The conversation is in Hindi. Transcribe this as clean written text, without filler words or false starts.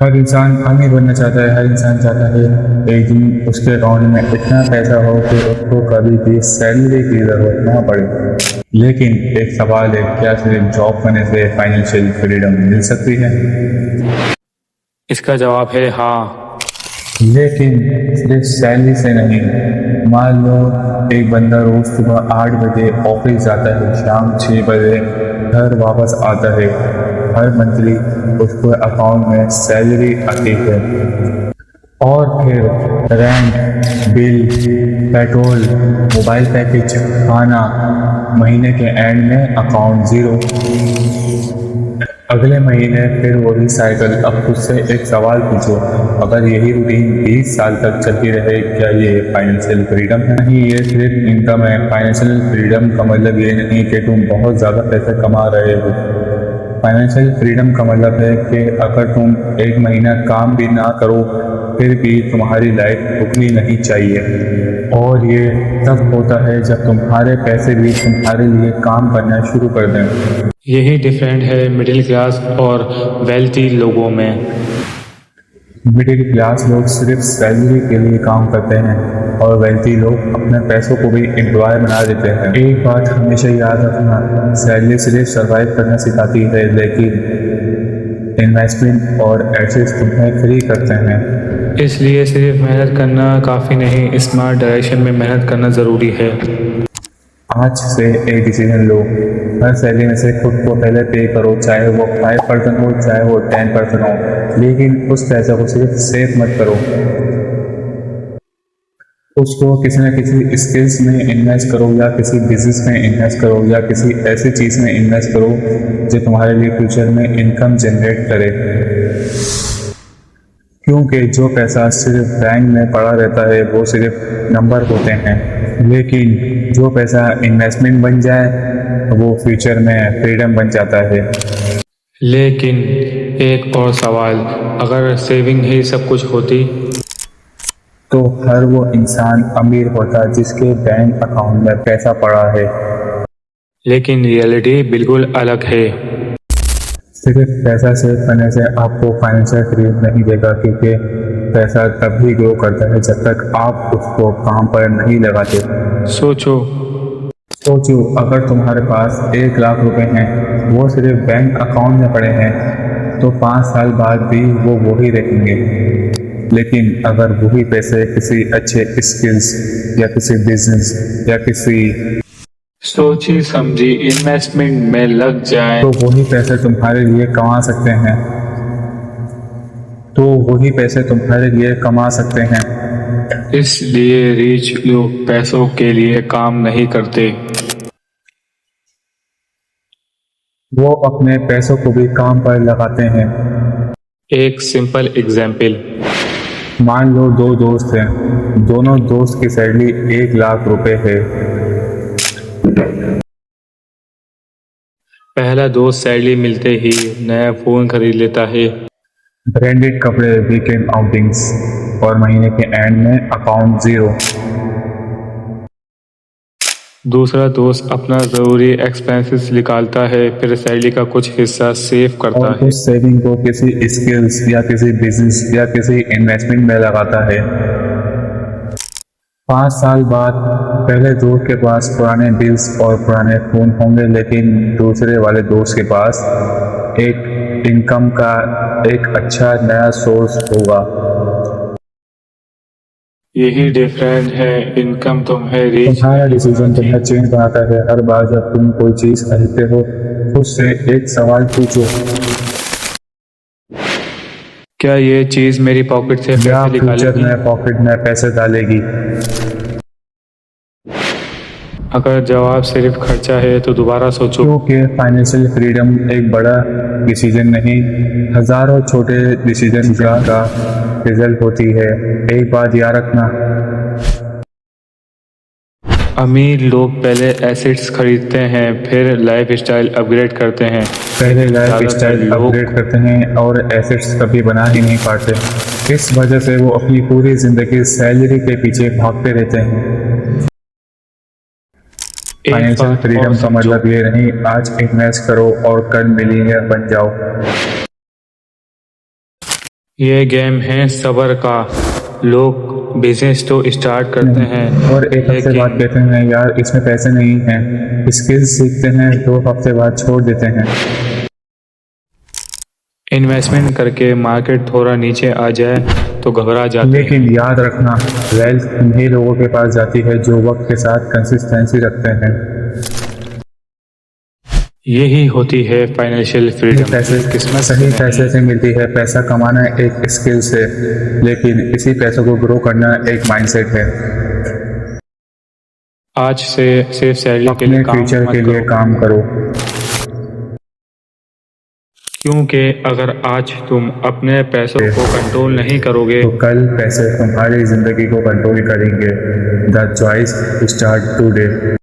हर इंसान अमीर बनना चाहता है। हर इंसान चाहता है एक दिन उसके अकाउंट में इतना पैसा हो कि उसको कभी भी सैलरी की जरूरत ना पड़े। लेकिन एक सवाल है, क्या सिर्फ जॉब करने से फाइनेंशियल फ्रीडम मिल सकती है? इसका जवाब है हाँ। लेकिन सिर्फ सैलरी से नहीं। मान लो एक बंदा रोज सुबह 8 बजे ऑफिस जाता है, शाम 6 बजे घर वापस आता है। हर मंथली उसको अकाउंट में सैलरी आती है और फिर rent, bill, petrol, mobile package, खाना, महीने के एंड में अकाउंट जीरो। अगले महीने फिर वही साइकिल। अब खुद से एक सवाल पूछो, अगर यही रूटीन 20 साल तक चलती रहे, क्या ये फाइनेंशियल फ्रीडम है? नहीं, ये सिर्फ इनकम है। फाइनेंशियल फ्रीडम का मतलब ये नहीं कि तुम बहुत ज़्यादा पैसे कमा रहे हो। फाइनेंशियल फ्रीडम का मतलब है कि अगर तुम एक महीना काम भी ना करो फिर भी तुम्हारी लाइफ रुकनी नहीं चाहिए। और ये तब होता है जब तुम्हारे पैसे भी तुम्हारे लिए काम करना शुरू कर दें। यही डिफरेंट है मिडिल क्लास और वेल्थी लोगों में। मिडिल क्लास लोग सिर्फ सैलरी के लिए काम करते हैं और वेल्थी लोग अपने पैसों को भी एम्प्लॉय बना देते हैं। एक बात हमेशा याद रखना, सैलरी सिर्फ सरवाइव करना सिखाती है, लेकिन इन्वेस्टमेंट और एसेट्स तुम्हें फ्री करते हैं। इसलिए सिर्फ मेहनत करना काफ़ी नहीं, स्मार्ट डायरेक्शन में मेहनत करना ज़रूरी है। आज से एक डिसीजन लो, हर सैलरी में से खुद को पहले पे करो, चाहे वो 5% हो चाहे वो 10% हो, लेकिन उस पैसे को सिर्फ सेव मत करो। उसको किसी न किसी स्किल्स में इन्वेस्ट करो, या किसी बिजनेस में इन्वेस्ट करो, या किसी ऐसी चीज़ में इन्वेस्ट करो जो तुम्हारे लिए फ्यूचर में इनकम जनरेट करे। क्योंकि जो पैसा सिर्फ बैंक में पड़ा रहता है वो सिर्फ नंबर होते हैं, लेकिन जो पैसा इन्वेस्टमेंट बन जाए वो फ्यूचर में फ्रीडम बन जाता है। लेकिन एक और सवाल, अगर सेविंग ही सब कुछ होती तो हर वो इंसान अमीर होता जिसके बैंक अकाउंट में पैसा पड़ा है। लेकिन रियलिटी बिल्कुल अलग है। सिर्फ पैसा सेव करने से आपको फाइनेंशियल फ्रीडम नहीं देगा, क्योंकि पैसा तभी ग्रो करता है जब तक आप उसको काम पर नहीं लगाते। सोचो सोचो, अगर तुम्हारे पास 1 लाख रुपए हैं, वो सिर्फ बैंक अकाउंट में पड़े हैं, तो 5 साल बाद भी वो वही रहेंगे। लेकिन अगर वही पैसे किसी अच्छे स्किल्स या किसी बिजनेस या किसी सोची समझी इन्वेस्टमेंट में लग जाए तो वही पैसे तुम्हारे लिए कमा सकते हैं। इसलिए रिच लोग पैसों के लिए काम नहीं करते, वो अपने पैसों को भी काम पर लगाते हैं। एक सिंपल एग्जाम्पल, मान लो 2 दोस्त हैं, दोनों दोस्त की सैलरी 1 लाख रुपए है। पहला दोस्त सैलरी मिलते ही नया फोन खरीद लेता है, ब्रांडेड कपड़े, वीकेंड आउटिंग्स, और महीने के एंड में अकाउंट जीरो। दूसरा दोस्त अपना ज़रूरी एक्सपेंसेस निकालता है, फिर सैलरी का कुछ हिस्सा सेव करता और है। उस सेविंग को किसी स्किल्स या किसी बिजनेस या किसी इन्वेस्टमेंट में लगाता है। 5 साल बाद पहले दोस्त के पास पुराने बिल्स और पुराने फोन होंगे, लेकिन दूसरे वाले दोस्त के पास एक इनकम का एक अच्छा नया सोर्स होगा। यही डिफरेंस है, इनकम तुम्हें रिच तुम्हारा डिसीजन तुम्हें चेंज बनाता है। हर बार जब तुम कोई चीज खरीदते हो, खुद से एक सवाल पूछो, क्या ये चीज़ मेरी पॉकेट से क्या पैसे फ्यूचर निकालेगी? में पॉकेट में पैसे डालेगी? अगर जवाब सिर्फ खर्चा है तो दोबारा सोचो। क्योंकि फाइनेंशियल फ्रीडम एक बड़ा डिसीजन नहीं, हजारों छोटे डिसीजन का रिजल्ट होती है। एक बात याद रखना, अमीर लोग पहले एसेट्स खरीदते हैं, फिर लाइफस्टाइल अपग्रेड करते हैं। पहले लाइफ स्टाइल ज़्यादातर लोग अपग्रेड करते हैं और एसेट्स कभी बना ही नहीं पाते। इस वजह से वो अपनी पूरी जिंदगी सैलरी के पीछे भागते रहते हैं। एक फाइनेंशियल बात और फ्रीडम का समझो, मतलब ये नहीं आज इन्वेस्ट करो और कल मिलियनियर बन जाओ। ये गेम है सब्र का। लोग बिजनेस तो स्टार्ट करते हैं और एक हफ्ते बाद लेकिन कहते हैं यार इसमें पैसे नहीं हैं, स्किल्स सीखते हैं 2 हफ्ते बाद छोड़ देते हैं। इन्वेस्टमेंट करके मार्केट थोड़ा नीचे आ जाए तो घबरा जाते हैं। लेकिन याद रखना, वेल्थ उन्हीं लोगों के पास जाती है जो वक्त के साथ कंसिस्टेंसी रखते हैं। यही होती है फाइनेंशियल फ्रीडम। पैसे किस्मत सही नहीं। पैसे से मिलती है। पैसा कमाना एक स्किल से, लेकिन इसी पैसों को ग्रो करना एक माइंडसेट है। आज से सिर्फ सैलरी के अपने लिए काम फ्यूचर मत के लिए करो, काम करो। क्योंकि अगर आज तुम अपने पैसों को कंट्रोल नहीं करोगे तो कल पैसे तुम्हारी जिंदगी को कंट्रोल करेंगे। The choice start today.